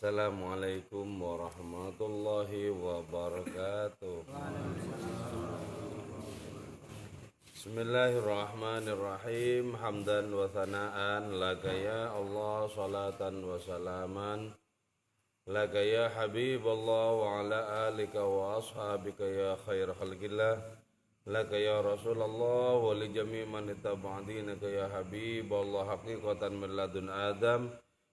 Assalamualaikum warahmatullahi wabarakatuh. Bismillahirrahmanirrahim. Hamdan wa thana'an laka ya Allah, salatan wa salaman laka ya Habiballah wa ala alika wa ashabika ya khair khalqillah, laka ya Rasulullah wa li jami' man ittaba'dinaka ya Habiballah haqiqatan min ladun Adam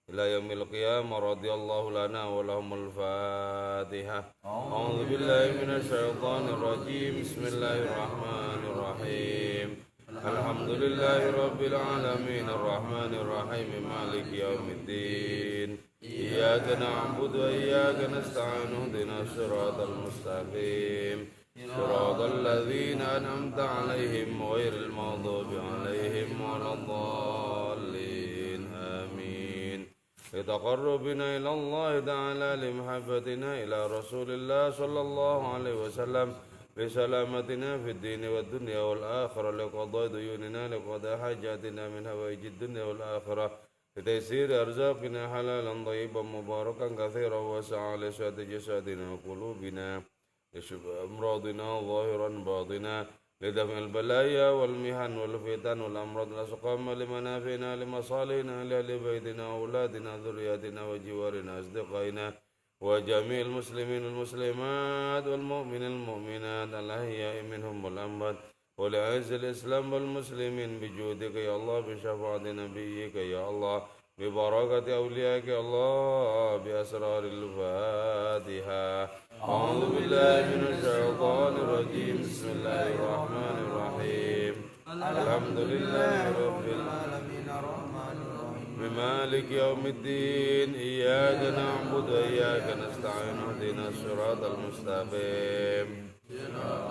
ila yaumil qiyamah. Radhiyallahu lana wa lahumul Fatihah. A'udzu billahi minasy syaithanir rajim. Bismillahirrahmanirrahim. Alhamdulillahi rabbil alamin arrahmanir rahim maliki yaumiddin. Iyyaka na'budu wa iyyaka nasta'in ihdinas siratal mustaqim. Siratal ladzina an'amta 'alaihim ghairil maghdubi 'alaihim waladdallin. Amin. Litaqarrubina ila Allah ta'ala limahabbatina ila Rasulillah sallallahu alaihi wasallam lisalamatina fid dini wad dunya wal akhirah liqadai duyunina liqadai hajatina min hawaijid dunya wal akhirah litaysir arzaqina halalan thayyiban mubarakan katsiran wasi'an li sihhati jasadina wa qulubina لشفاء أمراضنا ظاهرا باطنا لدفع البلايا والمحن والفتن والأمراض الأسقام لمنافعنا لمصالحنا لأهل بيتنا وأولادنا ذرياتنا وجوارنا أصدقائنا وجميع المسلمين والمسلمات والمؤمنين المؤمنات الأحياء منهم والأموات ولأعز الإسلام والمسلمين بجودك يا الله بشفاعة نبيك يا الله ببركة أوليائك يا الله بأسرار الفاتحة. أعوذ بالله من الشيطان الرجيم. بسم الله الرحمن الرحيم. الحمد لله رب العالمين الرحمن الرحيم مالك يوم الدين. إياك نعبد وإياك نستعين اهدنا الصراط المستقيم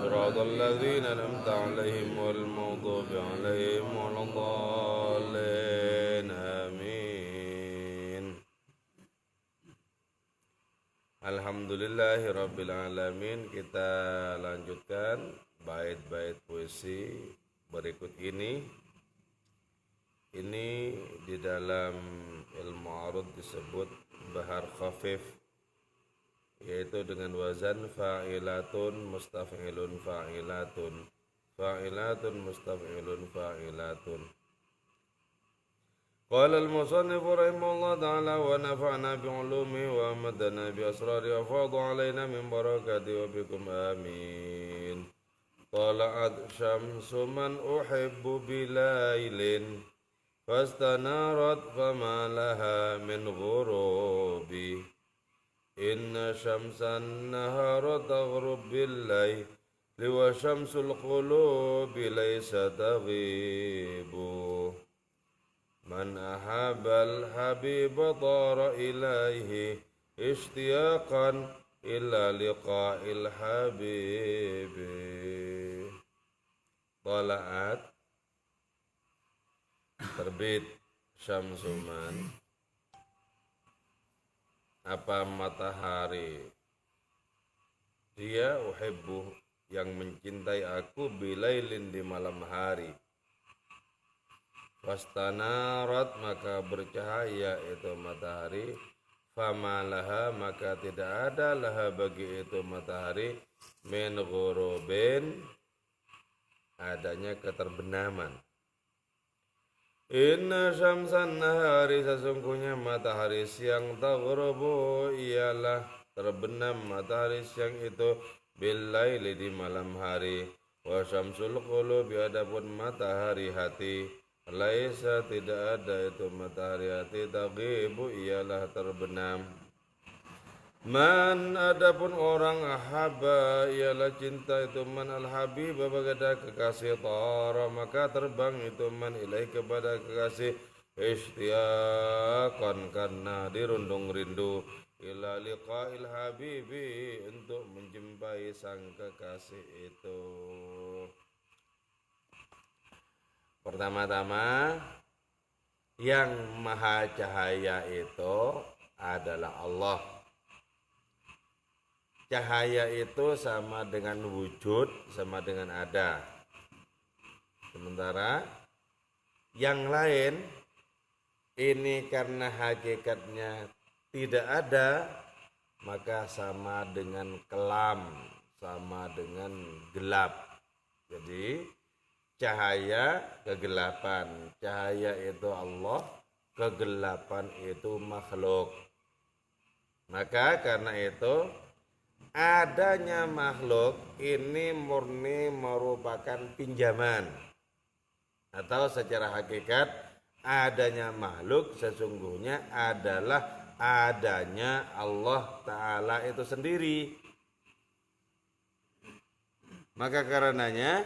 صراط الذين أنعمت عليهم غير المغضوب عليهم ولا الضالين. آمين. Alhamdulillahirrabbilalamin. Kita lanjutkan bait-bait puisi berikut ini. Ini di dalam ilmu arud disebut bahar khafif, yaitu dengan wazan fa'ilatun mustaf'ilun fa'ilatun fa'ilatun mustaf'ilun fa'ilatun. قال المصنف رحمه الله تعالى ونفعنا بعلومه وأمدنا بأسراره وفاض علينا من بركاته وبكم آمين. طلعت شمس من أحب بليل فاستنارت فما لها من غروب إن شمس النهار تغرب بالليل وشمس القلوب ليس تغيب. من أحب الحبيب طار إليه اشتياقا إلى لقاء الحبيب. طلعت terbit syamsuman, apa matahari, dia uhibbu yang mencintai aku bilailin di malam hari. Wastanarat maka bercahaya itu matahari. Famalaha maka tidak ada laha bagi itu matahari min ghurubin adanya keterbenaman. Inna syamsan nahari sesungguhnya matahari siang taghrubu ialah terbenam matahari siang itu billaili di malam hari. Wa syamsul qulubi adapun matahari hati laisa tidak ada itu matahari hati taghibu ialah terbenam. Man adapun orang ahaba ialah cinta itu man al-habib kepada kekasih tara maka terbang itu man ilaih kepada kekasih ishtiyaqan karena dirundung rindu ila liqa'il habibi untuk menjumpai sang kekasih itu. Pertama-tama yang maha cahaya itu adalah Allah. Cahaya itu sama dengan wujud, sama dengan ada. Sementara yang lain ini karena hakikatnya tidak ada, maka sama dengan kelam, sama dengan gelap. Jadi cahaya kegelapan, cahaya itu Allah, kegelapan itu makhluk. Maka karena itu adanya makhluk ini murni merupakan pinjaman, atau secara hakikat adanya makhluk sesungguhnya adalah adanya Allah Ta'ala itu sendiri. Maka karenanya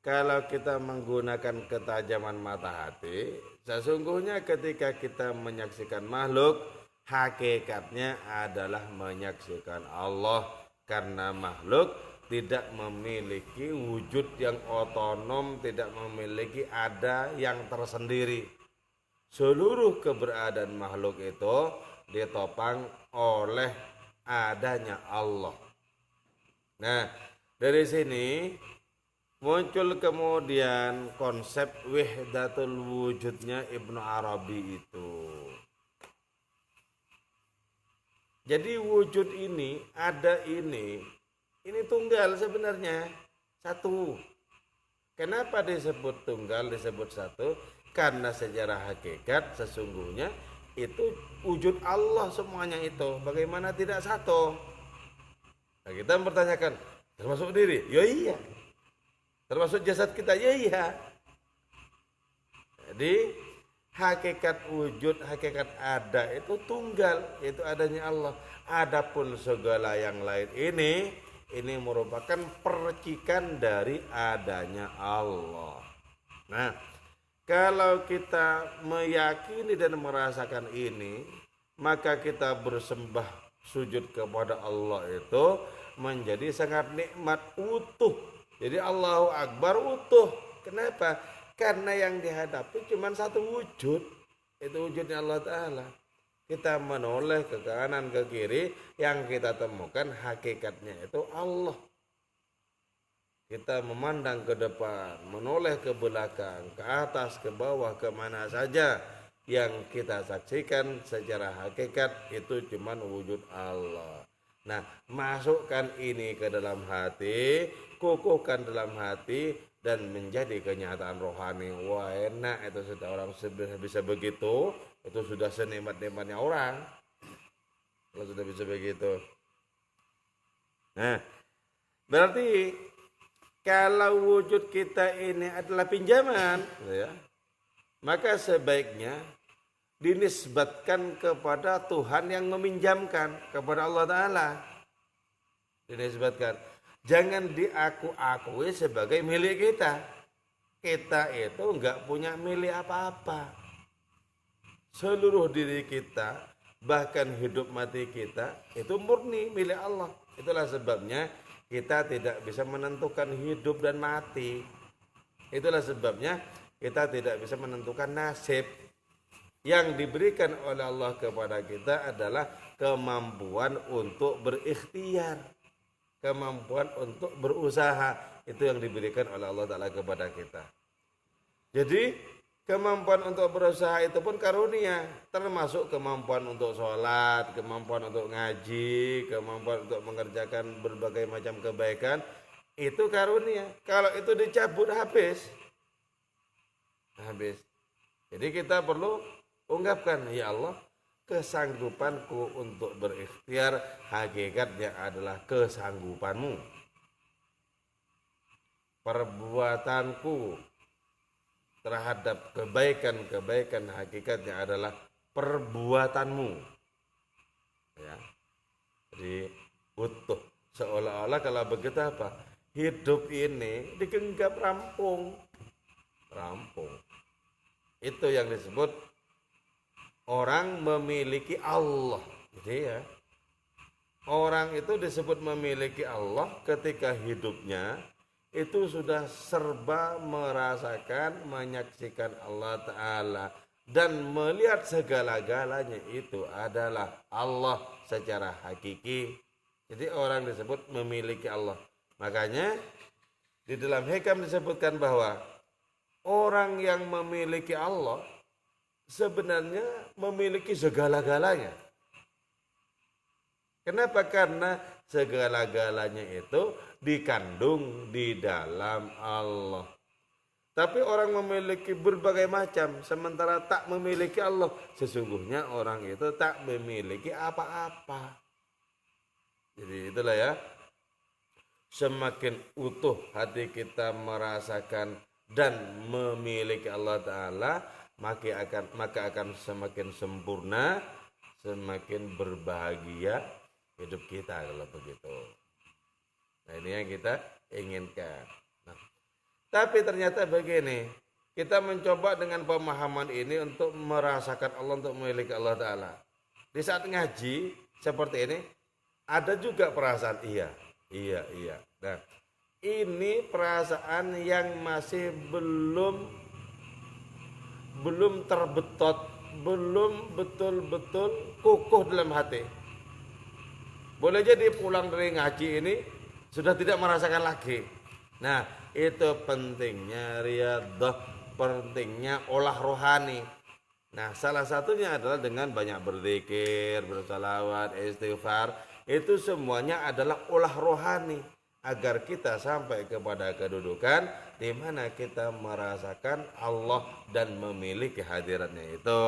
kalau kita menggunakan ketajaman mata hati, sesungguhnya ketika kita menyaksikan makhluk, hakikatnya adalah menyaksikan Allah, karena makhluk tidak memiliki wujud yang otonom, tidak memiliki ada yang tersendiri. Seluruh keberadaan makhluk itu ditopang oleh adanya Allah. Nah, dari sini muncul kemudian konsep wahdatul wujudnya Ibnu Arabi itu. Jadi wujud ini, ada ini tunggal sebenarnya, satu. Kenapa disebut tunggal, disebut satu? Karena secara hakikat sesungguhnya itu wujud Allah semuanya itu. Bagaimana tidak satu? Nah, kita mempertanyakan, termasuk diri? Ya iya. Termasuk jasad kita? Ya iya. Jadi hakikat wujud, hakikat ada itu tunggal, itu adanya Allah. Adapun segala yang lain ini merupakan percikan dari adanya Allah. Nah, kalau kita meyakini dan merasakan ini, maka kita bersembah sujud kepada Allah itu menjadi sangat nikmat, utuh. Jadi Allahu Akbar utuh. Kenapa? Karena yang dihadapi cuma satu wujud, itu wujudnya Allah Ta'ala. Kita menoleh ke kanan ke kiri, yang kita temukan hakikatnya itu Allah. Kita memandang ke depan, menoleh ke belakang, ke atas, ke bawah, kemana saja, yang kita saksikan secara hakikat itu cuma wujud Allah. Nah, masukkan ini ke dalam hati, kukuhkan dalam hati, dan menjadi kenyataan rohani. Wah, enak itu sudah orang bisa begitu, itu sudah senikmat-nikmatnya orang kalau sudah bisa begitu. Nah, berarti kalau wujud kita ini adalah pinjaman, ya, maka sebaiknya dinisbatkan kepada Tuhan yang meminjamkan, kepada Allah Ta'ala. Dinisbatkan. Jangan diaku-akui sebagai milik kita. Kita itu enggak punya milik apa-apa. Seluruh diri kita, bahkan hidup mati kita, itu murni milik Allah. Itulah sebabnya kita tidak bisa menentukan hidup dan mati. Itulah sebabnya kita tidak bisa menentukan nasib. Yang diberikan oleh Allah kepada kita adalah kemampuan untuk berikhtiar, kemampuan untuk berusaha. Itu yang diberikan oleh Allah Ta'ala kepada kita. Jadi kemampuan untuk berusaha itu pun karunia, termasuk kemampuan untuk sholat, kemampuan untuk ngaji, kemampuan untuk mengerjakan berbagai macam kebaikan, itu karunia. Kalau itu dicabut habis. Jadi kita perlu ungkapkan, ya Allah, kesanggupanku untuk berikhtiar hakikatnya adalah kesanggupanmu. Perbuatanku terhadap kebaikan-kebaikan hakikatnya adalah perbuatanmu. Ya. Jadi utuh. Seolah-olah kalau begitu apa? Hidup ini digenggam rampung. Itu yang disebut orang memiliki Allah. Jadi ya, orang itu disebut memiliki Allah ketika hidupnya itu sudah serba merasakan, menyaksikan Allah Ta'ala, dan melihat segala-galanya itu adalah Allah secara hakiki. Jadi orang disebut memiliki Allah. Makanya di dalam hikam disebutkan bahwa orang yang memiliki Allah sebenarnya memiliki segala-galanya. Kenapa? Karena segala-galanya itu dikandung di dalam Allah. Tapi orang memiliki berbagai macam, sementara tak memiliki Allah. Sesungguhnya orang itu tak memiliki apa-apa. Jadi itulah ya, semakin utuh hati kita merasakan dan memiliki Allah Ta'ala, maka akan semakin sempurna, semakin berbahagia hidup kita kalau begitu. Nah ini yang kita inginkan. Nah, tapi ternyata begini, kita mencoba dengan pemahaman ini untuk merasakan Allah, untuk memiliki Allah Ta'ala. Di saat ngaji seperti ini, ada juga perasaan iya. Nah, ini perasaan yang masih belum terbetot, belum betul-betul kukuh dalam hati. Boleh jadi pulang dari ngaji ini sudah tidak merasakan lagi. Nah, itu pentingnya riyadhah, pentingnya olah rohani. Nah, salah satunya adalah dengan banyak berzikir, bersalawat, istighfar. Itu semuanya adalah olah rohani agar kita sampai kepada kedudukan di mana kita merasakan Allah dan memiliki hadiratnya itu.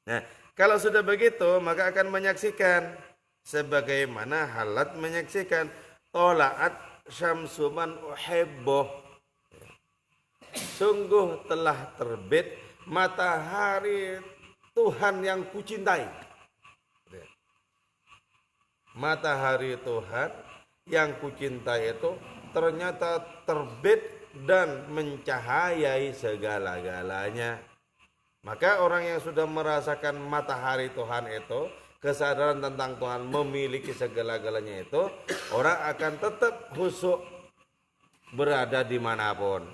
Nah, kalau sudah begitu maka akan menyaksikan sebagaimana halat menyaksikan tolaat syamsu man uhibbuh. Sungguh telah terbit matahari Tuhan yang kucintai. Matahari Tuhan yang kucintai itu ternyata terbit dan mencahayai segala-galanya. Maka orang yang sudah merasakan matahari Tuhan itu, kesadaran tentang Tuhan memiliki segala-galanya itu, orang akan tetap khusyuk berada dimanapun.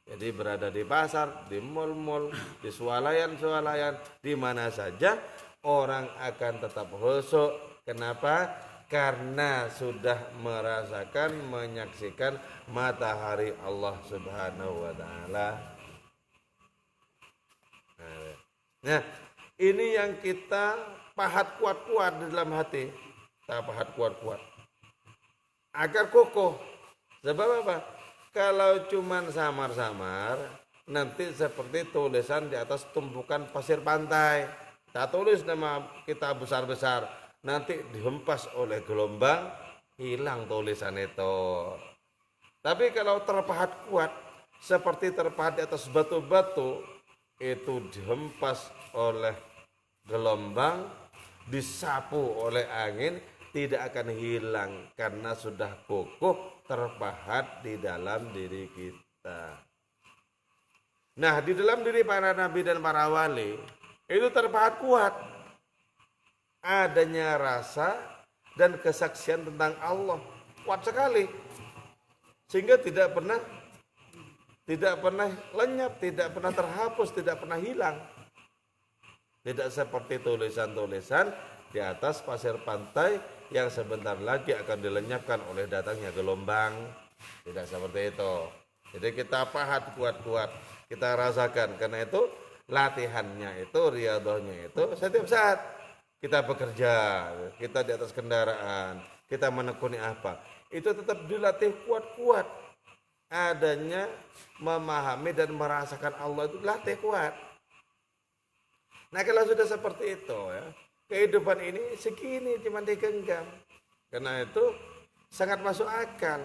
Jadi berada di pasar, di mal-mal, di swalayan-swalayan, di mana saja orang akan tetap khusyuk. Kenapa? Karena sudah merasakan, menyaksikan matahari Allah Subhanahu wa Ta'ala. Nah, ini yang kita pahat kuat-kuat di dalam hati. Kita pahat kuat-kuat agar kokoh. Sebab apa? Kalau cuman samar-samar, nanti seperti tulisan di atas tumpukan pasir pantai. Kita tulis nama kita besar-besar, nanti dihempas oleh gelombang, hilang tulisan itu. Tapi kalau terpahat kuat, seperti terpahat di atas batu-batu, itu dihempas oleh gelombang, disapu oleh angin, tidak akan hilang karena sudah kokoh terpahat di dalam diri kita. Nah, di dalam diri para nabi dan para wali itu terpahat kuat adanya rasa dan kesaksian tentang Allah, kuat sekali sehingga tidak pernah lenyap, tidak pernah terhapus, tidak pernah hilang. Tidak seperti tulisan-tulisan di atas pasir pantai yang sebentar lagi akan dilenyapkan oleh datangnya gelombang. Tidak seperti itu. Jadi kita pahat kuat-kuat, kita rasakan. Karena itu latihannya itu, riyadhahnya itu setiap saat kita bekerja, kita di atas kendaraan, kita menekuni apa, itu tetap dilatih kuat-kuat. Adanya memahami dan merasakan Allah itu latih kuat. Nah kalau sudah seperti itu ya, kehidupan ini segini cuma digenggam. Karena itu sangat masuk akal.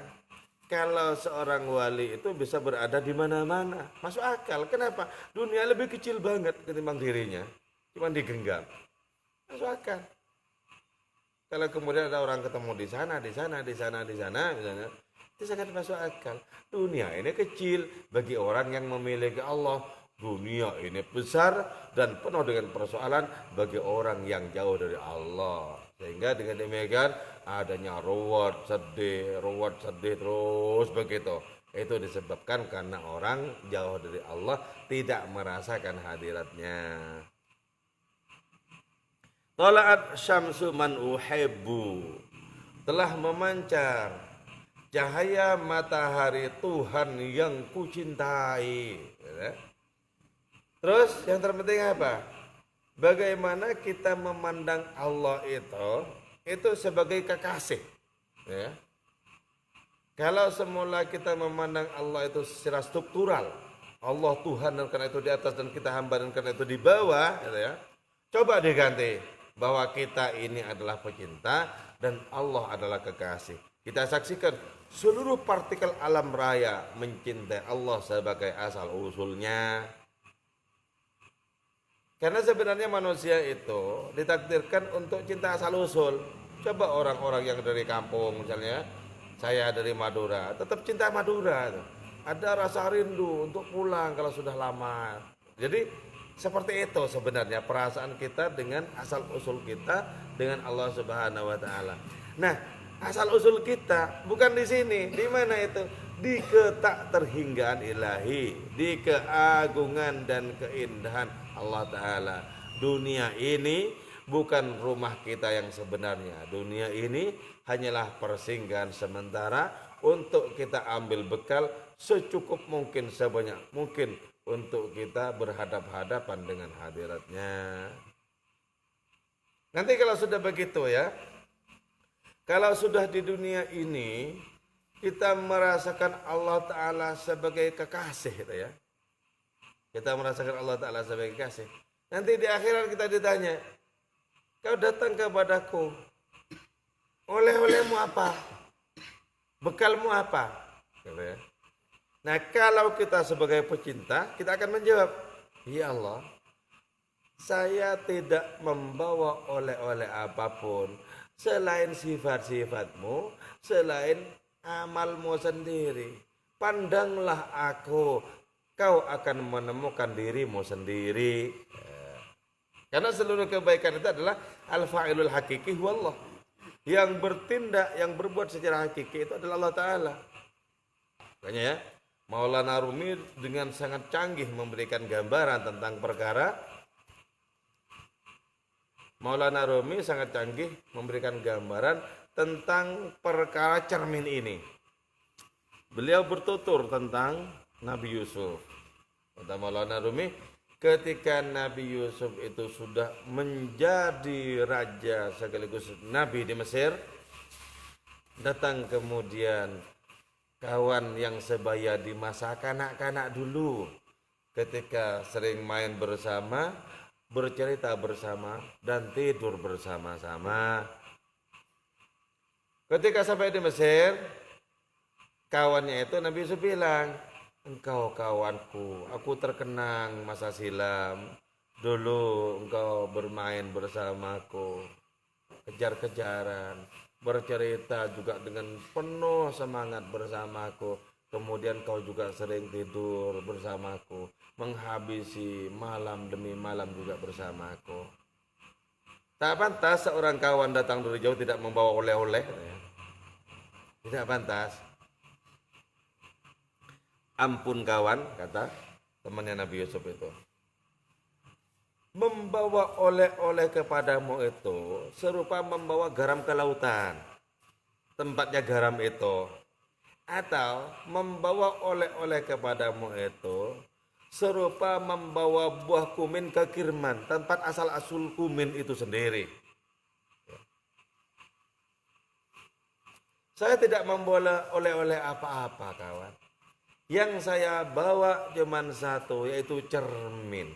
Kalau seorang wali itu bisa berada di mana-mana, masuk akal. Kenapa? Dunia lebih kecil banget ketimbang dirinya, cuma digenggam. Masuk akal. Kalau kemudian ada orang ketemu di sana, misalnya, itu sangat masuk akal. Dunia ini kecil bagi orang yang memiliki Allah. Dunia ini besar dan penuh dengan persoalan bagi orang yang jauh dari Allah. Sehingga dengan demikian adanya ruwet sedih terus begitu. Itu disebabkan karena orang jauh dari Allah, tidak merasakan hadiratnya. Tala'at syamsu man uhibbu, telah memancar cahaya matahari Tuhan yang kucintai. Terus yang terpenting apa? bagaimana kita memandang Allah itu sebagai kekasih. Ya. Kalau semula kita memandang Allah itu secara struktural, Allah Tuhan dan karena itu di atas dan kita hamba dan karena itu di bawah, gitu ya. Coba diganti bahwa kita ini adalah pecinta dan Allah adalah kekasih. Kita saksikan seluruh partikel alam raya mencintai Allah sebagai asal usulnya. Karena sebenarnya manusia itu ditakdirkan untuk cinta asal usul. Coba orang-orang yang dari kampung misalnya, saya dari Madura, tetap cinta Madura. Ada rasa rindu untuk pulang kalau sudah lama. Jadi seperti itu sebenarnya perasaan kita dengan asal usul kita dengan Allah Subhanahu wa taala. Nah, asal usul kita bukan di sini. Di mana itu? Di ketak terhinggaan ilahi, di keagungan dan keindahan Allah taala. Dunia ini bukan rumah kita yang sebenarnya. Dunia ini hanyalah persinggahan sementara untuk kita ambil bekal secukup mungkin, sebanyak mungkin untuk kita berhadap-hadapan dengan hadiratnya. Nanti kalau sudah begitu ya, kalau sudah di dunia ini kita merasakan Allah Ta'ala sebagai kekasih gitu ya. Kita merasakan Allah Ta'ala sebagai kekasih. Nanti di akhirat kita ditanya, kau datang kepadaku, oleh-olehmu apa? Bekalmu apa? Gitu ya. Nah kalau kita sebagai pecinta, kita akan menjawab, ya Allah, saya tidak membawa oleh-oleh apapun selain sifat-sifatmu, selain amalmu sendiri. Pandanglah aku, kau akan menemukan dirimu sendiri. Karena seluruh kebaikan itu adalah al-fa'ilul hakiki huwallah. Yang bertindak, yang berbuat secara hakiki itu adalah Allah Ta'ala. Makanya ya, Maulana Rumi dengan sangat canggih memberikan gambaran tentang perkara. Maulana Rumi sangat canggih memberikan gambaran tentang perkara cermin ini. Beliau bertutur tentang Nabi Yusuf. Kata Maulana Rumi, ketika Nabi Yusuf itu sudah menjadi raja sekaligus Nabi di Mesir, datang kemudian kawan yang sebaya di masa kanak-kanak dulu, ketika sering main bersama, bercerita bersama, dan tidur bersama-sama. Ketika sampai di Mesir, kawannya itu Nabi Yusuf bilang, engkau kawanku, aku terkenang masa silam. Dulu engkau bermain bersamaku, kejar-kejaran, bercerita juga dengan penuh semangat bersamaku. Kemudian kau juga sering tidur bersamaku, menghabisi malam demi malam juga bersamaku. Tak pantas seorang kawan datang dari jauh tidak membawa oleh-oleh. Tidak pantas. Ampun kawan, kata temannya Nabi Yusuf itu. Membawa oleh-oleh kepadamu itu serupa membawa garam ke lautan, tempatnya garam itu. Atau membawa oleh-oleh kepadamu itu serupa membawa buah kumin ke Kirman, tempat asal-usul kumin itu sendiri. Saya tidak membawa oleh-oleh apa-apa kawan. Yang saya bawa cuma satu, yaitu cermin.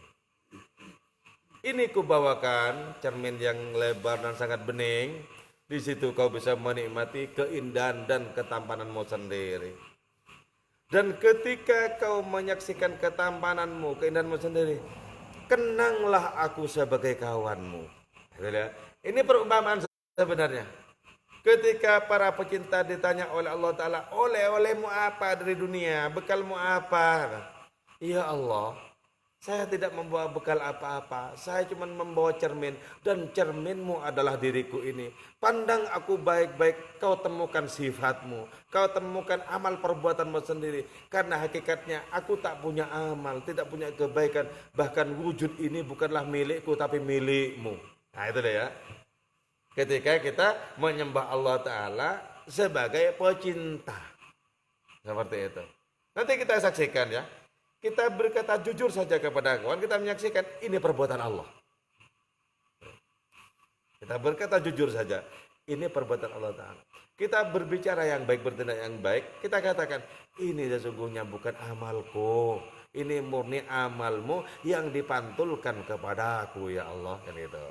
Ini kubawakan cermin yang lebar dan sangat bening. Di situ kau bisa menikmati keindahan dan ketampananmu sendiri. Dan ketika kau menyaksikan ketampananmu, keindahanmu sendiri, kenanglah aku sebagai kawanmu. Ini perumpamaan sebenarnya. Ketika para pecinta ditanya oleh Allah Ta'ala, oleh-olehmu apa dari dunia, bekalmu apa? Ya Allah, saya tidak membawa bekal apa-apa, saya cuma membawa cermin, dan cerminmu adalah diriku ini. Pandang aku baik-baik, kau temukan sifatmu, kau temukan amal perbuatanmu sendiri. Karena hakikatnya aku tak punya amal, tidak punya kebaikan, bahkan wujud ini bukanlah milikku tapi milikmu. Nah itu deh ya. Ketika kita menyembah Allah Ta'ala sebagai pecinta. Seperti itu. Nanti kita saksikan ya. Kita berkata jujur saja kepada kawan, kita menyaksikan ini perbuatan Allah. Kita berkata jujur saja, ini perbuatan Allah Ta'ala. Kita berbicara yang baik, bertindak yang baik, kita katakan, ini sesungguhnya bukan amalku, ini murni amalmu yang dipantulkan kepadaku ya Allah, kan itu.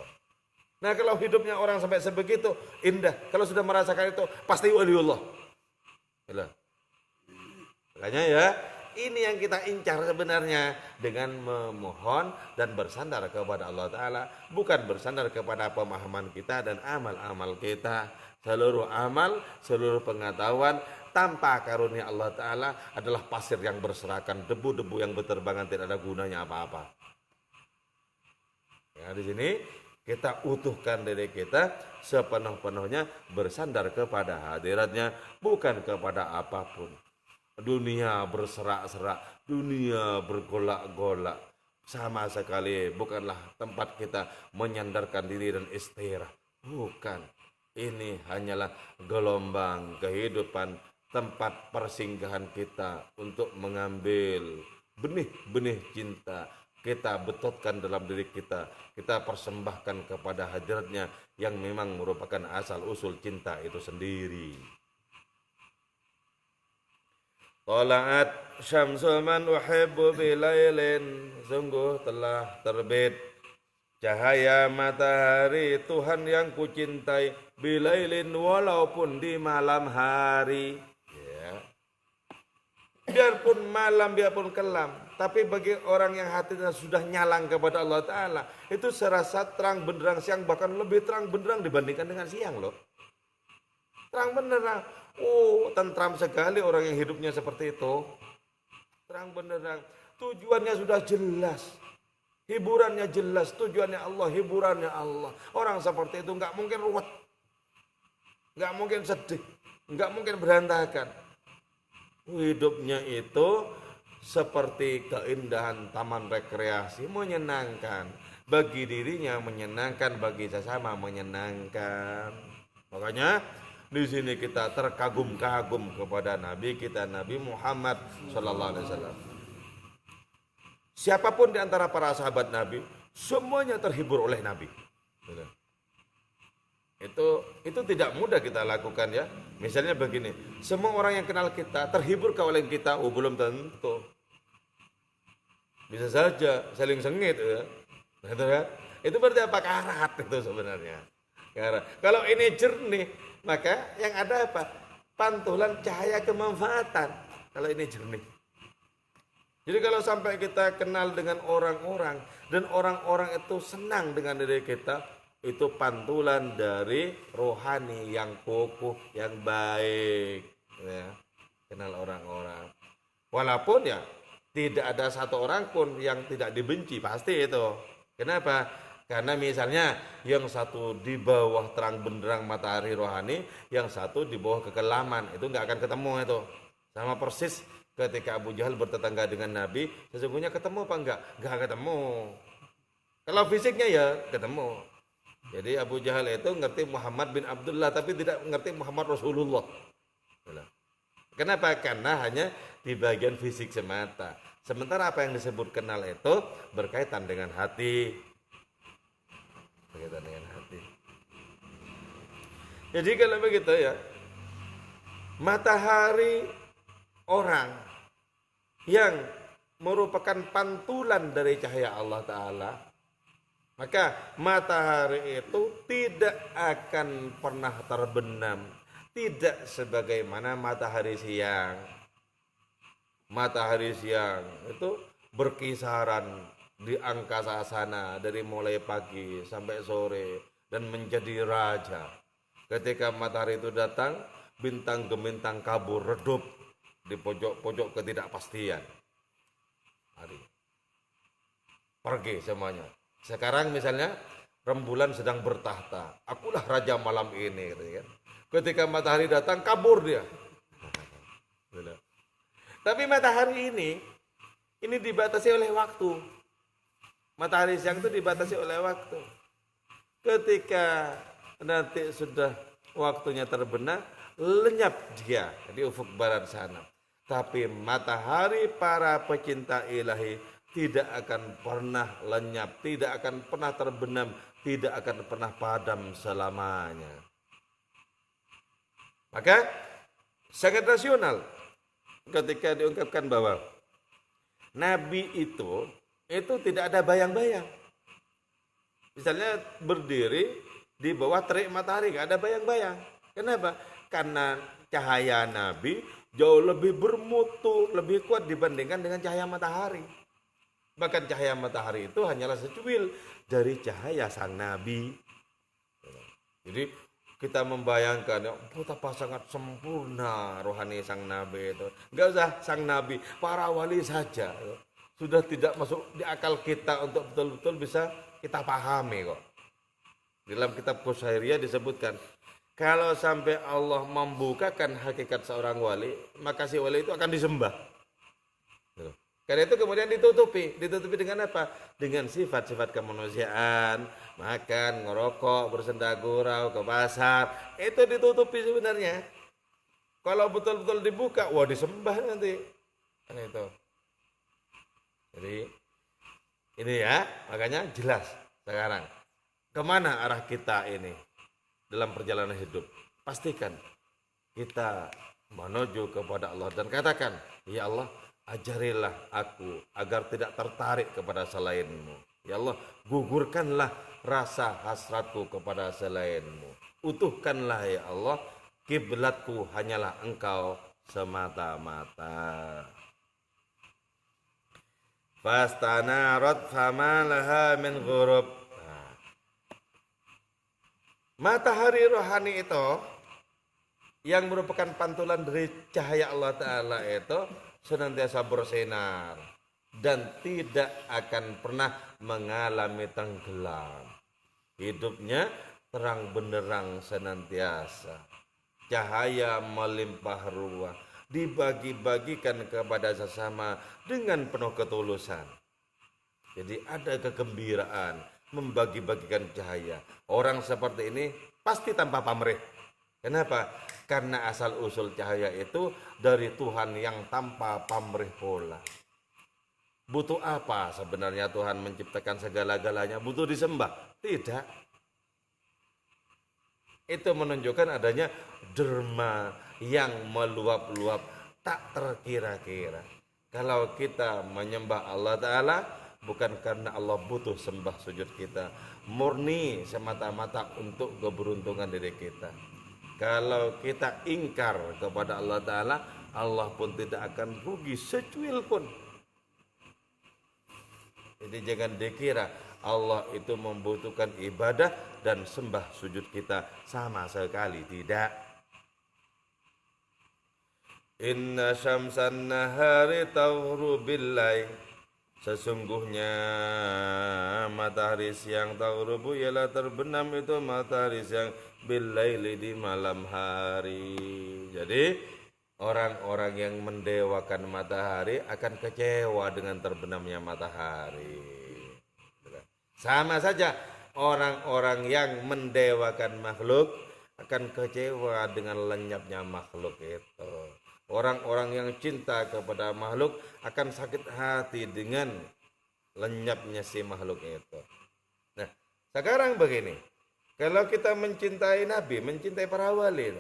Nah kalau hidupnya orang sampai sebegitu, indah. Kalau sudah merasakan itu, pasti waliullah. Makanya ya, ini yang kita incar sebenarnya dengan memohon dan bersandar kepada Allah Ta'ala. Bukan bersandar kepada pemahaman kita dan amal-amal kita. Seluruh amal, seluruh pengetahuan tanpa karunia Allah Ta'ala adalah pasir yang berserakan, debu-debu yang berterbangan, tidak ada gunanya apa-apa. Ya, di sini kita utuhkan diri kita sepenuh-penuhnya bersandar kepada hadiratnya, bukan kepada apapun. Dunia berserak-serak, dunia bergolak-golak, sama sekali bukanlah tempat kita menyandarkan diri dan istirahat. Bukan. Ini hanyalah gelombang kehidupan, tempat persinggahan kita untuk mengambil benih-benih cinta. Kita betotkan dalam diri kita, kita persembahkan kepada hadiratnya yang memang merupakan asal usul cinta itu sendiri. Tala'at syamsul man uhibbu bilailin, sungguh telah terbit cahaya matahari Tuhan yang kucintai, bilailin walaupun di malam hari. Ya. Biarpun malam, biarpun kelam, tapi bagi orang yang hatinya sudah nyalang kepada Allah Ta'ala, itu serasa terang benderang siang, bahkan lebih terang benderang dibandingkan dengan siang loh. Terang benderang. Oh, tentram sekali orang yang hidupnya seperti itu. Terang benderang. Tujuannya sudah jelas. Hiburannya jelas. Tujuannya Allah, hiburannya Allah. Orang seperti itu nggak mungkin ruwet. Nggak mungkin sedih. Nggak mungkin berantakan. Hidupnya itu seperti keindahan taman rekreasi, menyenangkan. Bagi dirinya menyenangkan, bagi sesama menyenangkan. Makanya di sini kita terkagum-kagum kepada Nabi kita, Nabi Muhammad Sallallahu Alaihi Wasallam. Siapapun di antara para sahabat Nabi, semuanya terhibur oleh Nabi. Itu tidak mudah kita lakukan ya. Misalnya begini, semua orang yang kenal kita terhibur oleh kita, belum tentu. Bisa saja saling sengit ya. Itu berarti apa? Karat itu sebenarnya. Karat. Kalau ini jernih, maka yang ada apa? Pantulan cahaya kemanfaatan. Kalau ini jernih. Jadi kalau sampai kita kenal dengan orang-orang dan orang-orang itu senang dengan diri kita, itu pantulan dari rohani yang kokoh, yang baik. Ya. Kenal orang-orang. Walaupun ya tidak ada satu orang pun yang tidak dibenci, pasti itu. Kenapa? Karena misalnya yang satu di bawah terang benderang matahari rohani, yang satu di bawah kekelaman, itu nggak akan ketemu itu. Sama persis ketika Abu Jahal bertetangga dengan Nabi, sesungguhnya ketemu apa enggak? Enggak ketemu. Kalau fisiknya ya ketemu. Jadi Abu Jahal itu ngerti Muhammad bin Abdullah, tapi tidak ngerti Muhammad Rasulullah. Kenapa? Karena hanya di bagian fisik semata. Sementara apa yang disebut kenal itu berkaitan dengan hati. Berkaitan dengan hati. Jadi kalau begitu ya, matahari orang yang merupakan pantulan dari cahaya Allah Ta'ala, maka matahari itu tidak akan pernah terbenam, tidak sebagaimana matahari siang. Matahari siang itu berkisaran di angkasa sana dari mulai pagi sampai sore dan menjadi raja. Ketika matahari itu datang, bintang gemintang kabur redup di pojok-pojok ketidakpastian. Hari pergi semuanya. Sekarang misalnya rembulan sedang bertahta, akulah raja malam ini, kan? Ketika matahari datang kabur dia. Tapi matahari ini dibatasi oleh waktu. Matahari siang itu dibatasi oleh waktu. Ketika nanti sudah waktunya terbenam, lenyap dia di ufuk barat sana. Tapi matahari para pecinta ilahi tidak akan pernah lenyap, tidak akan pernah terbenam, tidak akan pernah padam selamanya. Maka sangat rasional ketika diungkapkan bahwa Nabi itu tidak ada bayang-bayang. Misalnya berdiri di bawah terik matahari, nggak ada bayang-bayang. Kenapa? Karena cahaya Nabi jauh lebih bermutu, lebih kuat dibandingkan dengan cahaya matahari. Bahkan cahaya matahari itu hanyalah secuil dari cahaya sang Nabi. Jadi kita membayangkan betapa sangat sempurna rohani sang Nabi itu. Nggak usah sang Nabi, para wali saja sudah tidak masuk di akal kita untuk betul-betul bisa kita pahami kok. Dalam kitab Qusairiyah disebutkan, kalau sampai Allah membukakan hakikat seorang wali, maka si wali itu akan disembah. Karena itu kemudian ditutupi dengan apa? Dengan sifat-sifat kemanusiaan, makan, ngerokok, bersenda gurau, ke pasar, itu ditutupi sebenarnya. Kalau betul-betul dibuka, wah disembah nanti. Kan itu. Jadi ini ya, makanya jelas sekarang kemana arah kita ini dalam perjalanan hidup. Pastikan kita menuju kepada Allah dan katakan, ya Allah, ajarilah aku agar tidak tertarik kepada selainmu. Ya Allah, gugurkanlah rasa hasratku kepada selainmu. Utuhkanlah ya Allah, kiblatku hanyalah Engkau semata-mata. Fastanarat fama laha min ghurub. Matahari rohani itu yang merupakan pantulan dari cahaya Allah Ta'ala itu senantiasa bersinar dan tidak akan pernah mengalami tenggelam. Hidupnya terang benderang senantiasa. Cahaya melimpah ruah, dibagi-bagikan kepada sesama dengan penuh ketulusan. Jadi ada kegembiraan membagi-bagikan cahaya. Orang seperti ini pasti tanpa pamrih. Kenapa? Karena asal usul cahaya itu dari Tuhan yang tanpa pamrih pula. Butuh apa sebenarnya Tuhan menciptakan segala-galanya? Butuh disembah? Tidak. Itu menunjukkan adanya derma yang meluap-luap tak terkira-kira. Kalau kita menyembah Allah Ta'ala bukan karena Allah butuh sembah sujud kita, murni semata-mata untuk keberuntungan diri kita. Kalau kita ingkar kepada Allah Ta'ala, Allah pun tidak akan rugi secuil pun. Jadi jangan dikira Allah itu membutuhkan ibadah dan sembah sujud kita, sama sekali tidak. Inna syamsan nahari taghru billail. Sesungguhnya matahari siang taghrubu ialah terbenam itu matahari siang billaili di malam hari. Jadi orang-orang yang mendewakan matahari akan kecewa dengan terbenamnya matahari. Sama saja orang-orang yang mendewakan makhluk akan kecewa dengan lenyapnya makhluk itu. Orang-orang yang cinta kepada makhluk akan sakit hati dengan lenyapnya si makhluk itu. Nah, sekarang begini, kalau kita mencintai Nabi, mencintai para wali,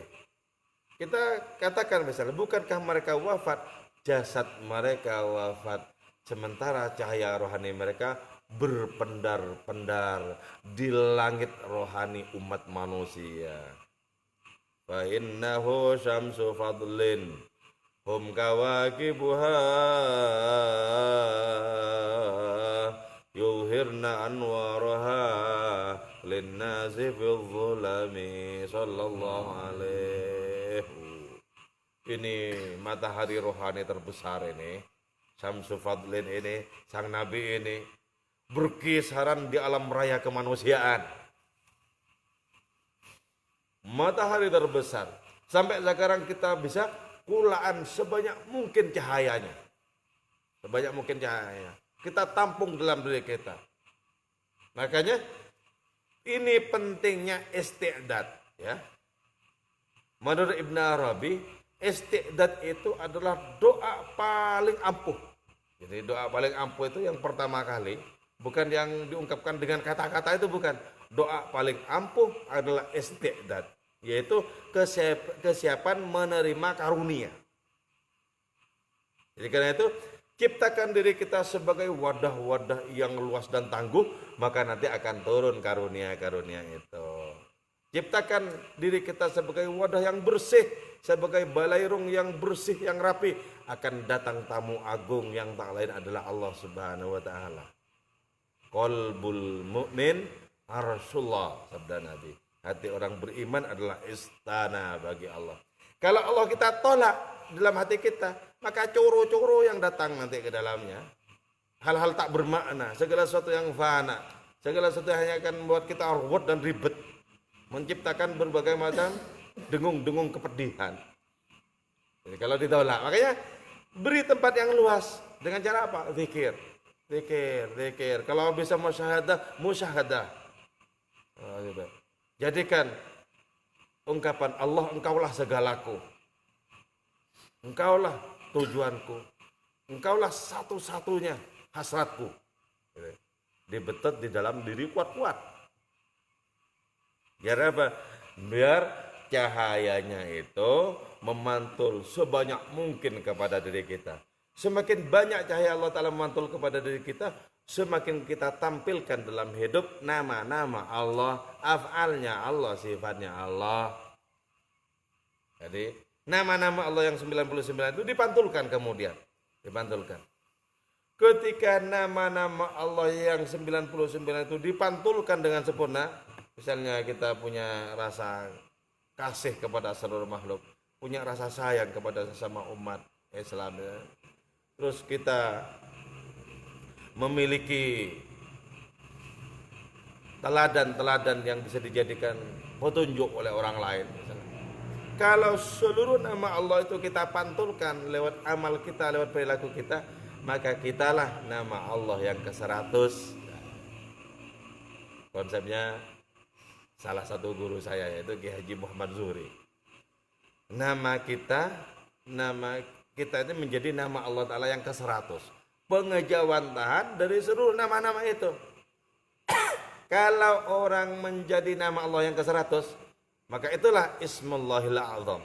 kita katakan misalnya, bukankah mereka wafat, jasad mereka wafat, sementara cahaya rohani mereka berpendar-pendar di langit rohani umat manusia. Fa innahu syamsu fadlin hum kawakibuha yuhirna anwaraha linnasi fil zulami sallallahu alaihi. Ini matahari rohani terbesar ini, Syamsu Fadlin ini, sang Nabi ini berkisaran di alam raya kemanusiaan. Matahari terbesar. Sampai sekarang kita bisa kulaan sebanyak mungkin cahayanya. Sebanyak mungkin cahayanya. Kita tampung dalam diri kita. Makanya ini pentingnya isti'dad, ya. Menurut Ibn Arabi, isti'dad itu adalah doa paling ampuh. Jadi doa paling ampuh itu yang pertama kali, bukan yang diungkapkan dengan kata-kata itu, bukan. Doa paling ampuh adalah istiqdad, yaitu kesiapan menerima karunia. Jadi karena itu ciptakan diri kita sebagai wadah-wadah yang luas dan tangguh, maka nanti akan turun karunia-karunia itu. Ciptakan diri kita sebagai wadah yang bersih, sebagai balairung yang bersih, yang rapi, akan datang tamu agung yang tak lain adalah Allah Subhanahu wa taala. Qalbul mu'min arsyullah, sabda Nabi. Hati orang beriman adalah istana bagi Allah. Kalau Allah kita tolak dalam hati kita, maka coro-coro yang datang nanti ke dalamnya, hal-hal tak bermakna, segala sesuatu yang fana, segala sesuatu yang hanya akan membuat kita ruwet dan ribet, menciptakan berbagai macam dengung-dengung kepedihan. Jadi kalau ditolak, makanya beri tempat yang luas dengan cara apa? Zikir, zikir, zikir. Kalau bisa musyahadah, musyahadah. Oh, gitu. Jadikan ungkapan Allah, engkaulah segalaku, engkaulah tujuanku, engkaulah satu-satunya hasratku. Dibetot di dalam diri kuat-kuat. Biar apa? Biar cahayanya itu memantul sebanyak mungkin kepada diri kita. Semakin banyak cahaya Allah Ta'ala memantul kepada diri kita, semakin kita tampilkan dalam hidup nama-nama Allah, af'alnya Allah, sifatnya Allah. Jadi nama-nama Allah yang 99 itu dipantulkan kemudian. Dipantulkan. Ketika nama-nama Allah yang 99 itu dipantulkan dengan sempurna, misalnya kita punya rasa kasih kepada seluruh makhluk, punya rasa sayang kepada sesama umat Islam, ya. Terus kita memiliki teladan-teladan yang bisa dijadikan petunjuk oleh orang lain. Misalnya. Kalau seluruh nama Allah itu kita pantulkan lewat amal kita, lewat perilaku kita, maka kitalah nama Allah yang ke-100. Konsepnya salah satu guru saya, yaitu Ki Haji Muhammad Zuhri. Nama kita ini menjadi nama Allah Ta'ala yang ke-100. Pengejawantahan dari seluruh nama-nama itu. Kalau orang menjadi nama Allah yang ke-100, maka itulah Ismullahil A'zam,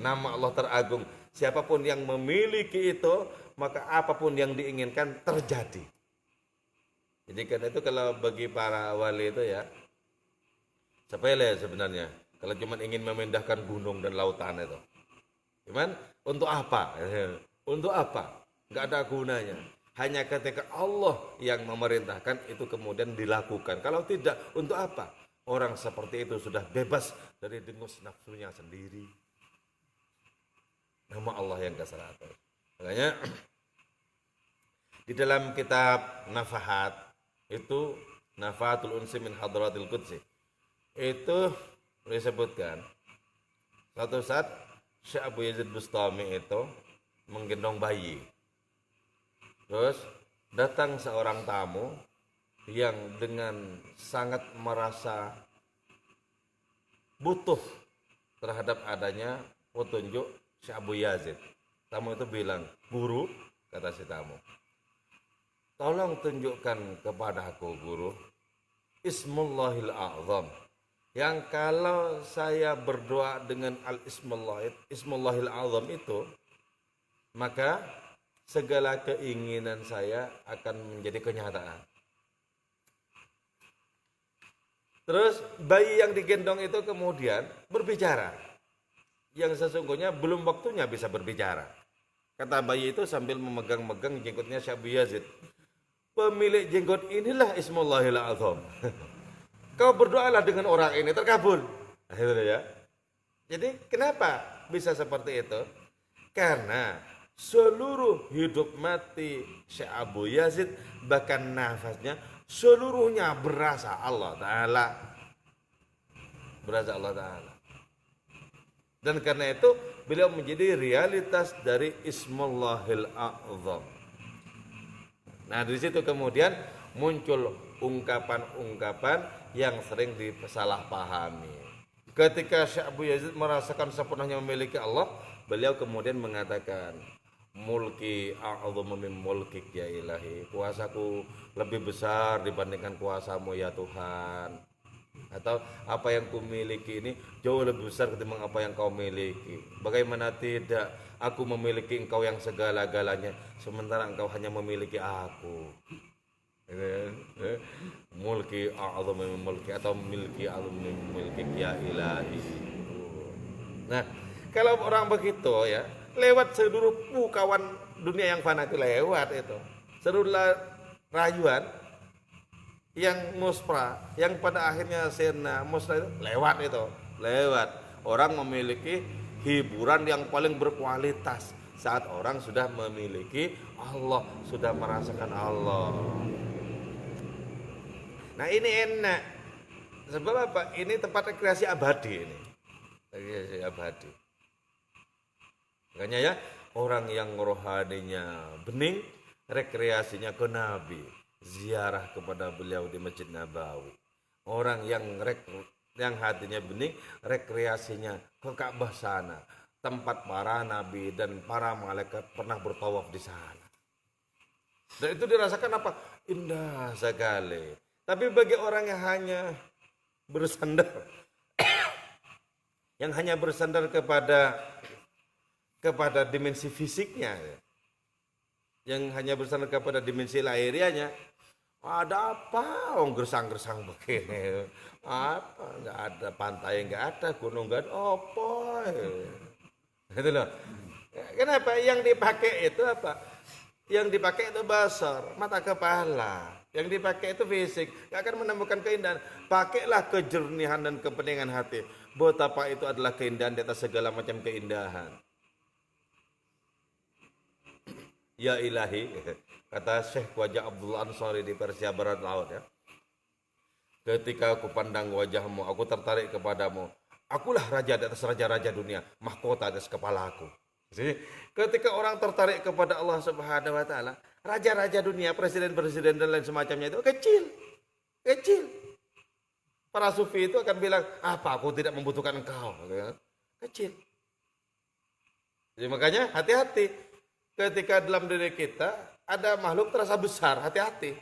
nama Allah teragung. Siapapun yang memiliki itu, maka apapun yang diinginkan terjadi. Jadi karena itu kalau bagi para wali itu ya sepele sebenarnya. Kalau cuma ingin memindahkan gunung dan lautan itu, cuman untuk apa? Untuk apa? Nggak ada gunanya. Hanya ketika Allah yang memerintahkan itu kemudian dilakukan. Kalau tidak, untuk apa? Orang seperti itu sudah bebas dari dengus nafsunya sendiri. Nama Allah yang ke-100. Makanya di dalam kitab Nafahat itu, Nafahatul Unsi min Hadratil Qudsi, itu disebutkan suatu saat Syekh Abu Yazid Bustami itu menggendong bayi. Terus datang seorang tamu yang dengan sangat merasa butuh terhadap adanya petunjuk Syekh Abu Yazid. Tamu itu bilang, "Guru," kata si tamu, "tolong tunjukkan kepadaku, Guru, Ismullahil A'zam, yang kalau saya berdoa dengan Ismullahil A'zam itu, maka segala keinginan saya akan menjadi kenyataan." Terus bayi yang digendong itu kemudian berbicara, yang sesungguhnya belum waktunya bisa berbicara. Kata bayi itu sambil memegang-megang jenggotnya Syekh Abu Yazid, "Pemilik jenggot inilah Ismullahil A'zam. Kau berdoalah dengan orang ini, terkabul." Ya. Jadi kenapa bisa seperti itu? Karena seluruh hidup mati Syekh Abu Yazid, bahkan nafasnya, seluruhnya berasa Allah Ta'ala. Berasa Allah Ta'ala. Dan karena itu beliau menjadi realitas dari Ismullahil A'zam. Nah, dari situ kemudian muncul ungkapan-ungkapan yang sering disalahpahami. Ketika Syekh Abu Yazid merasakan sepenuhnya memiliki Allah, beliau kemudian mengatakan, mulki a'dhamu min mulkik ya ilahi, kuasaku lebih besar dibandingkan kuasamu ya Tuhan, atau apa yang kumiliki ini jauh lebih besar ketimbang apa yang kau miliki. Bagaimana tidak, aku memiliki engkau yang segala-galanya sementara engkau hanya memiliki aku. Mulki a'dhamu min mulki atau milki a'dhamu min mulki ya ilahi. Nah, kalau orang begitu ya, lewat seluruh kawan dunia yang fana itu lewat itu. Seluruh rayuan yang muspra, yang pada akhirnya sirna musra itu lewat itu. Lewat. Orang memiliki hiburan yang paling berkualitas saat orang sudah memiliki Allah, sudah merasakan Allah. Nah, ini enak. Sebab apa? Ini tempat rekreasi abadi ini. Rekreasi abadi. Makanya ya, orang yang rohaninya bening, rekreasinya ke Nabi, ziarah kepada beliau di Masjid Nabawi. Orang yang hatinya bening, rekreasinya ke Ka'bah sana, tempat para nabi dan para malaikat pernah bertawaf di sana. Dan itu dirasakan apa? Indah sekali. Tapi bagi orang yang hanya bersandar kepada dimensi fisiknya, yang hanya bersandar kepada dimensi lahirianya, ada apa? Gersang-gersang begini, apa? Nggak ada pantai, nggak ada gunung, nggak ada apa? Itu loh. Kenapa? Yang dipakai itu apa? Yang dipakai itu basar, mata kepala. Yang dipakai itu fisik, gak akan menemukan keindahan. Pakailah kejernihan dan kepeningan hati. Betapa itu adalah keindahan di atas segala macam keindahan. Ya ilahi, kata Syekh Wajah Abdul Ansari di Persia Barat Laut ya. Ketika aku pandang wajahmu, aku tertarik kepadamu. Akulah raja di atas raja-raja dunia, mahkota di atas kepalaku. Jadi, ketika orang tertarik kepada Allah Subhanahu wa taala, raja-raja dunia, presiden-presiden dan lain semacamnya itu kecil. Para sufi itu akan bilang, apa aku tidak membutuhkan engkau, kecil. Jadi makanya hati-hati, ketika dalam diri kita ada makhluk terasa besar, hati-hati.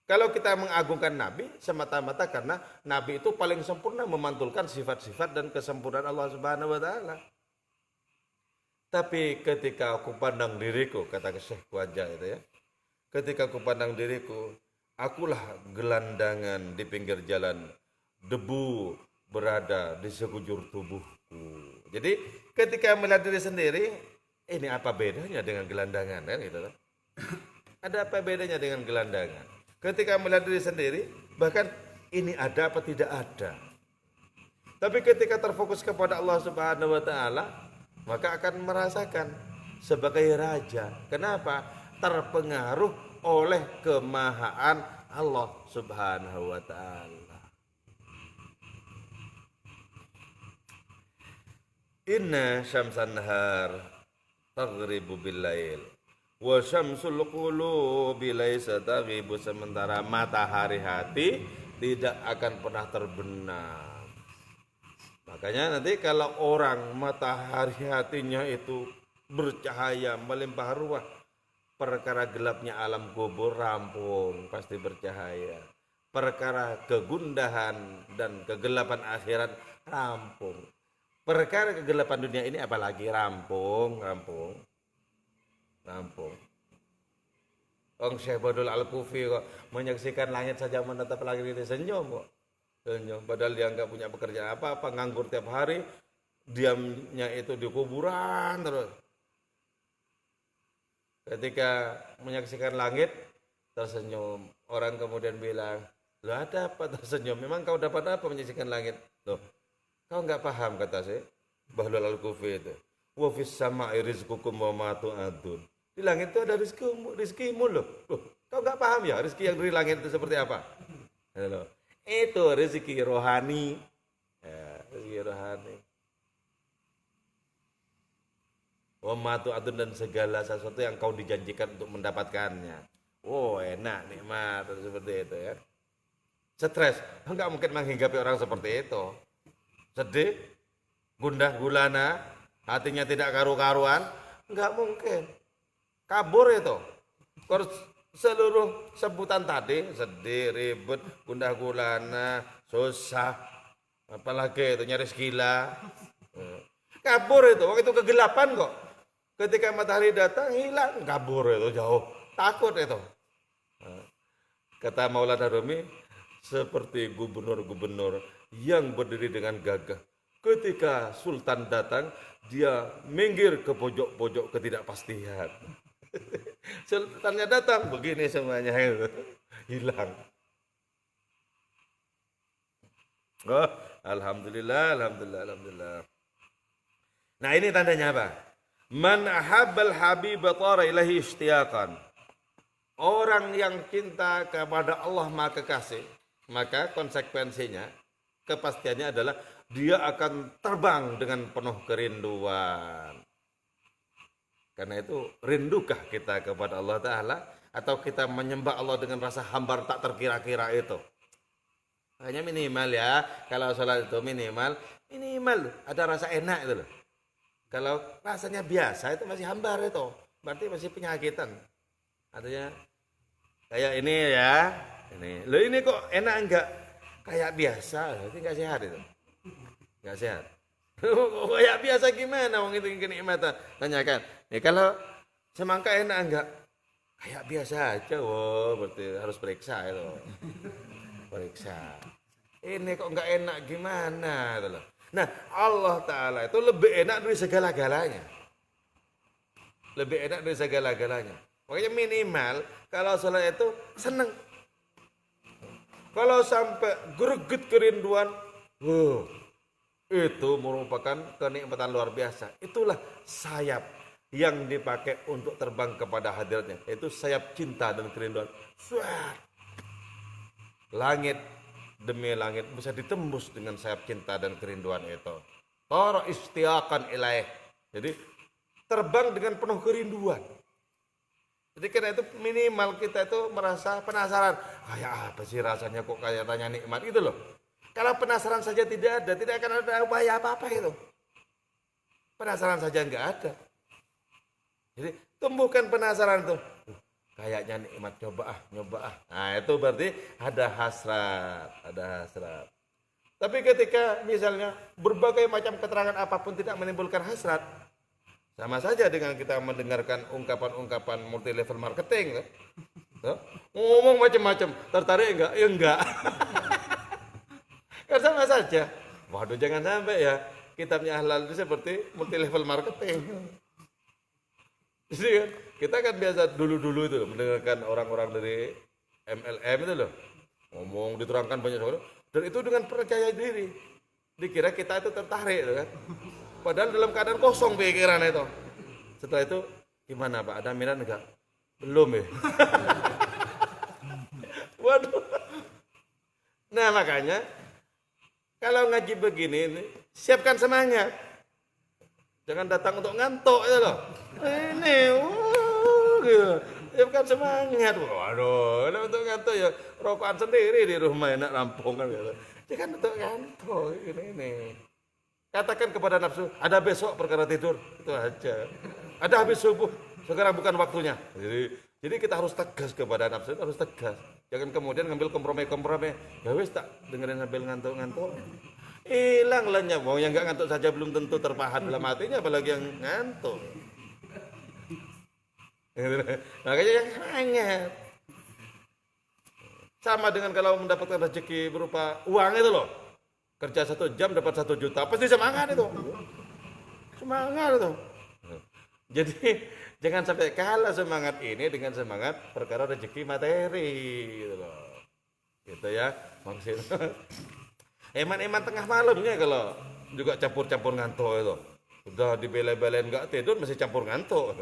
Kalau kita mengagungkan Nabi semata-mata karena Nabi itu paling sempurna memantulkan sifat-sifat dan kesempurnaan Allah Subhanahu wa taala. Tapi ketika aku pandang diriku, kata Syekh Wajah itu ya, ketika aku pandang diriku, akulah gelandangan di pinggir jalan, debu berada di sekujur tubuhku. Jadi ketika melihat diri sendiri, ini apa bedanya dengan gelandangan kan gitu kan? Ada apa bedanya dengan gelandangan? Ketika melihat diri sendiri, bahkan ini ada apa tidak ada. Tapi ketika terfokus kepada Allah Subhanahu wa taala, maka akan merasakan sebagai raja. Kenapa? Terpengaruh oleh kemahaan Allah Subhanahu wa taala. Inna syamsan nahar taghribu bil lail wa syamsul qulubi laisa taghibu, sementara matahari hati tidak akan pernah terbenam. Makanya nanti kalau orang matahari hatinya itu bercahaya melimpah ruah, perkara gelapnya alam kubur rampung pasti bercahaya. Perkara kegundahan dan kegelapan akhirat rampung. Perkara kegelapan dunia ini apalagi rampung. Om Syekh Badul Al-Kufi kok menyaksikan langit saja menatap langit ini senyum kok. Padahal dia nggak punya pekerjaan apa-apa, nganggur tiap hari, diamnya itu di kuburan terus. Ketika menyaksikan langit tersenyum, orang kemudian bilang, "Lo ada apa tersenyum? Memang kau dapat apa menyaksikan langit?" Loh, kau nggak paham, kata saya Bahlul Al-Kufi itu. Wa fis sama'i rizqukum wa ma tu'adun. Di langit itu ada rizkimu loh. Loh, kau nggak paham ya rezeki yang dari langit itu seperti apa? Loh. Itu rezeki rohani. Ya, rezeki rohani. Wa ma tu'adun, dan segala sesuatu yang kau dijanjikan untuk mendapatkannya. Oh, enak, nikmat, seperti itu ya. Stres, enggak mungkin menghinggapi orang seperti itu. Sedih, gundah gulana, hatinya tidak karu-karuan, nggak mungkin. Kabur itu. Seluruh sebutan tadi, sedih, ribet, gundah gulana, susah, apalagi itu nyaris gila. Kabur itu, waktu itu kegelapan kok. Ketika matahari datang, hilang, kabur itu jauh. Takut itu. Kata Maulana Rumi, seperti gubernur-gubernur yang berdiri dengan gagah. Ketika sultan datang, dia minggir ke pojok-pojok ketidakpastian. Sultannya datang, begini semuanya hilang. Oh, alhamdulillah, alhamdulillah, alhamdulillah. Nah, ini tandanya apa? Man ahabbal habiba tara ilahi ishtiyaqan. Orang yang cinta kepada Allah Maha Kekasih, maka konsekuensinya, kepastiannya adalah dia akan terbang dengan penuh kerinduan. Karena itu, rindukah kita kepada Allah Ta'ala, atau kita menyembah Allah dengan rasa hambar tak terkira-kira itu? Hanya minimal ya, kalau sholat itu minimal ada rasa enak itu loh. Kalau rasanya biasa itu masih hambar itu, berarti masih penyakitan. Artinya kayak ini ya, ini kok enak enggak? Kayak biasa, berarti enggak sehat itu. Enggak sehat. Kayak biasa gimana wong itu kenikmatan? Tanyakan. Nih kalau semangka enak enggak? Kayak biasa aja, berarti harus periksa itu. Periksa. Ini kok enggak enak gimana itu loh. Nah, Allah Ta'ala itu lebih enak dari segala-galanya. Lebih enak dari segala-galanya. Makanya minimal kalau sholat itu seneng. Kalau sampai greget kerinduan, itu merupakan kenikmatan luar biasa. Itulah sayap yang dipakai untuk terbang kepada hadiratnya. Itu sayap cinta dan kerinduan. Langit demi langit bisa ditembus dengan sayap cinta dan kerinduan itu. Tara istiaqan ilaih. Jadi terbang dengan penuh kerinduan. Jadi karena itu minimal kita itu merasa penasaran. Kayak apa sih rasanya kok kayak tanya nikmat itu loh. Kalau penasaran saja tidak ada, tidak akan ada upaya apa-apa itu. Penasaran saja enggak ada. Jadi tumbuhkan penasaran tuh. Kayaknya nikmat, nyoba ah. Nah, itu berarti ada hasrat. Tapi ketika misalnya berbagai macam keterangan apapun tidak menimbulkan hasrat, sama saja dengan kita mendengarkan ungkapan-ungkapan multi level marketing. Ngomong macam-macam, tertarik enggak? Ya enggak. Kan sama saja. Waduh, jangan sampai ya kitabnya halal itu seperti multi level marketing. Jadi kan, kita kan biasa dulu-dulu itu mendengarkan orang-orang dari MLM itu loh. Ngomong, diterangkan banyak soal. Dan itu dengan percaya diri. Dikira kita itu tertarik itu kan. Padahal dalam keadaan kosong pikiran itu. Setelah itu, gimana Pak? Ada minat enggak? Belum ya? Waduh. Nah makanya, kalau ngaji begini, siapkan semangat. Jangan datang untuk ngantuk ya loh. Ini, gitu. Siapkan semangat. Waduh, untuk ngantuk ya rokokan sendiri di rumah enak rampung kan gitu. Jangan untuk ngantuk ini. Katakan kepada nafsu, ada besok perkara tidur, itu aja. Ada habis subuh, sekarang bukan waktunya. Jadi kita harus tegas kepada nafsu, harus tegas. Jangan kemudian ngambil kompromi. Ya wis tak dengerin sambil ngantuk-ngantuk. Hilang lenyap. Mau yang enggak ngantuk saja belum tentu terpahat dalam hatinya, apalagi yang ngantuk. Makanya yang semangat. Sama dengan kalau mendapatkan rezeki berupa uang itu loh. Kerja 1 jam dapat 1 juta, pasti semangat itu. Semangat itu. Jadi jangan sampai kalah semangat ini dengan semangat perkara rezeki materi gitu loh. Gitu ya maksudnya. Eman-eman tengah malamnya kalau juga campur-campur ngantuk itu. Udah dibela-belain enggak tidur masih campur ngantuk.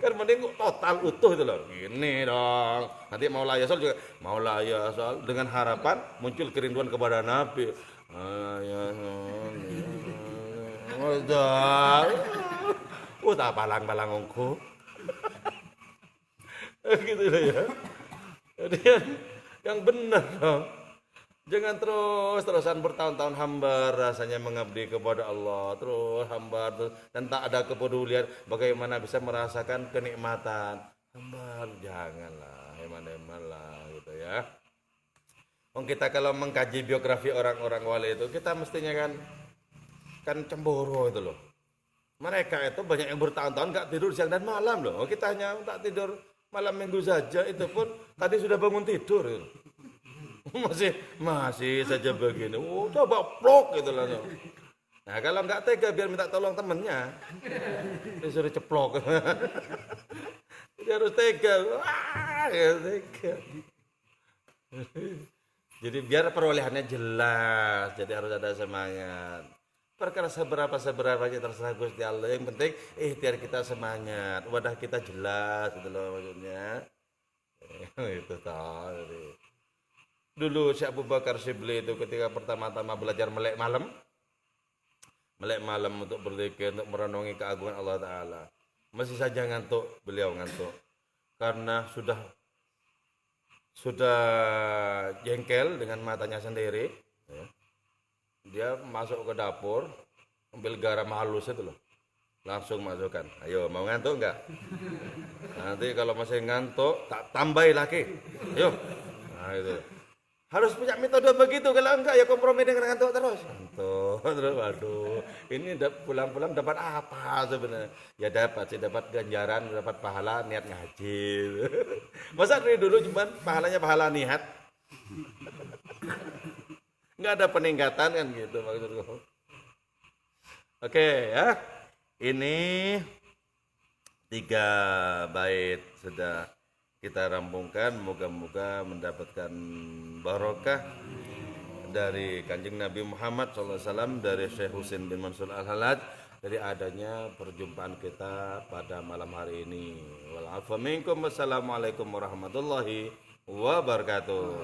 Kan mending total utuh itu loh. Gini dong. Nanti mau layasol juga mau layasol dengan harapan muncul kerinduan kepada Nabi. Tak palang-palang ongko. Gitu ya. Jadi yang benar dong. Jangan terus-terusan bertahun-tahun hambar rasanya mengabdi kepada Allah, terus hambar terus, dan tak ada kepedulian bagaimana bisa merasakan kenikmatan. Hambar janganlah, hemat-hemat lah gitu ya. Kita kalau mengkaji biografi orang-orang wali itu kita mestinya kan cemburu itu loh. Mereka itu banyak yang bertahun-tahun nggak tidur siang dan malam loh. Kita hanya tak tidur malam minggu saja, itu pun tadi sudah bangun tidur gitu. masih saja begini. Coba plok gitu lah. Nah kalau nggak tega biar minta tolong temennya, disuruh ceplok. Jadi harus tega. Ya tega. Jadi biar perolehannya jelas. Jadi harus ada semangat. Perkara seberapanya terserah Gusti Allah. Yang penting ikhtiar kita semangat. Wadah kita jelas gitu loh maksudnya. Itu tadi. Dulu Syekh Abu Bakar Shibli itu ketika pertama-tama belajar melek malam untuk berzikir, untuk merenungi keagungan Allah Ta'ala, masih saja ngantuk, beliau ngantuk karena sudah jengkel dengan matanya sendiri ya. Dia masuk ke dapur ambil garam halus itu loh, langsung masukkan, ayo mau ngantuk enggak, nanti kalau masih ngantuk tak tambahi lagi, ayo. Nah itu harus punya metode begitu, kalau enggak ya kompromi dengan ngantuk terus. Waduh, ini pulang-pulang dapat apa sebenarnya? Ya dapat ganjaran, dapat pahala niat ngaji. Masa dari dulu cuma pahalanya pahala niat? Enggak ada peningkatan kan gitu maksudku. Oke ya, ini 3 bait sudah kita rampungkan, moga-moga mendapatkan barokah dari Kanjeng Nabi Muhammad SAW, dari Syekh Husin bin Mansur Al-Halaj, dari adanya perjumpaan kita pada malam hari ini. Wal afu minkum, wassalamualaikum warahmatullahi wabarakatuh.